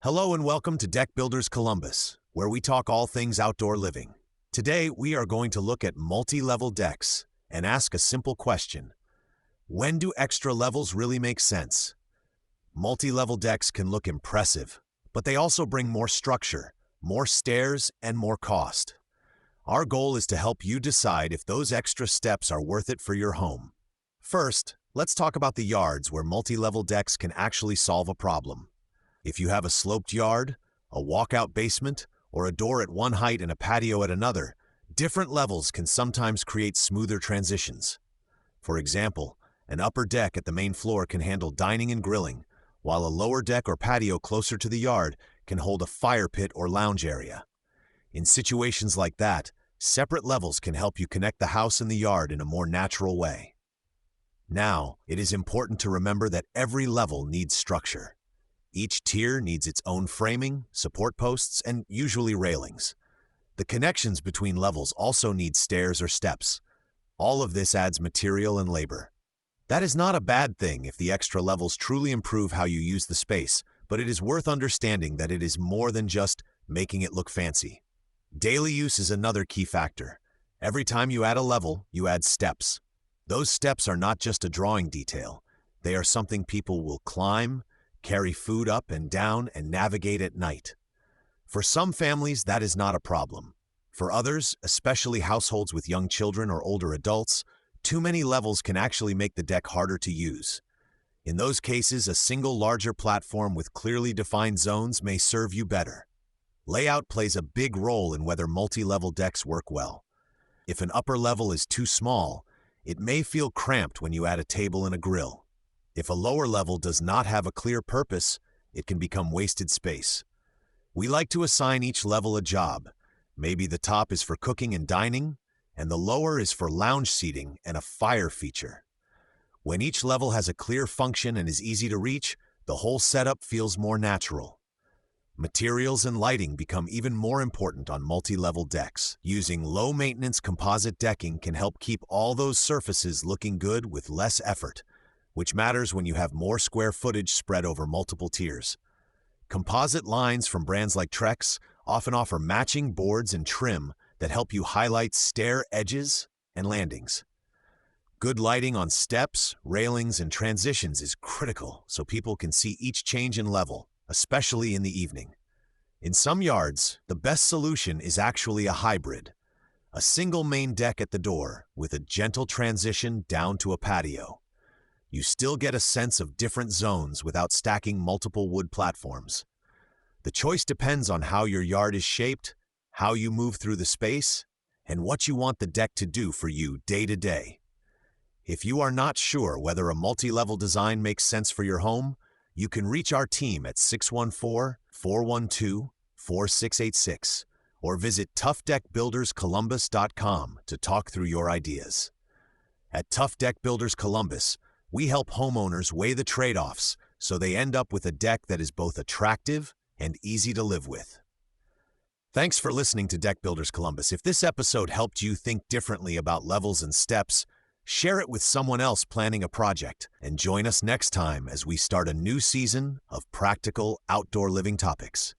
Hello and welcome to Deck Builders Columbus, where we talk all things outdoor living. Today, we are going to look at multi-level decks and ask a simple question. When do extra levels really make sense? Multi-level decks can look impressive, but they also bring more structure, more stairs, and more cost. Our goal is to help you decide if those extra steps are worth it for your home. First, let's talk about the yards where multi-level decks can actually solve a problem. If you have a sloped yard, a walkout basement, or a door at one height and a patio at another, different levels can sometimes create smoother transitions. For example, an upper deck at the main floor can handle dining and grilling, while a lower deck or patio closer to the yard can hold a fire pit or lounge area. In situations like that, separate levels can help you connect the house and the yard in a more natural way. Now, it is important to remember that every level needs structure. Each tier needs its own framing, support posts, and usually railings. The connections between levels also need stairs or steps. All of this adds material and labor. That is not a bad thing if the extra levels truly improve how you use the space, but it is worth understanding that it is more than just making it look fancy. Daily use is another key factor. Every time you add a level, you add steps. Those steps are not just a drawing detail. They are something people will climb, carry food up and down, and navigate at night. For some families, that is not a problem. For others, especially households with young children or older adults, too many levels can actually make the deck harder to use. In those cases, a single larger platform with clearly defined zones may serve you better. Layout plays a big role in whether multi-level decks work well. If an upper level is too small, it may feel cramped when you add a table and a grill. If a lower level does not have a clear purpose, it can become wasted space. We like to assign each level a job. Maybe the top is for cooking and dining, and the lower is for lounge seating and a fire feature. When each level has a clear function and is easy to reach, the whole setup feels more natural. Materials and lighting become even more important on multi-level decks. Using low-maintenance composite decking can help keep all those surfaces looking good with less effort, which matters when you have more square footage spread over multiple tiers. Composite lines from brands like Trex often offer matching boards and trim that help you highlight stair edges and landings. Good lighting on steps, railings, and transitions is critical so people can see each change in level, especially in the evening. In some yards, the best solution is actually a hybrid. A single main deck at the door with a gentle transition down to a patio. You still get a sense of different zones without stacking multiple wood platforms. The choice depends on how your yard is shaped, how you move through the space, and what you want the deck to do for you day to day. If you are not sure whether a multi-level design makes sense for your home, you can reach our team at 614-412-4686 or visit toughdeckbuilderscolumbus.com to talk through your ideas. At Tough Deck Builders Columbus, we help homeowners weigh the trade-offs so they end up with a deck that is both attractive and easy to live with. Thanks for listening to Deck Builders Columbus. If this episode helped you think differently about levels and steps, share it with someone else planning a project, and join us next time as we start a new season of practical outdoor living topics.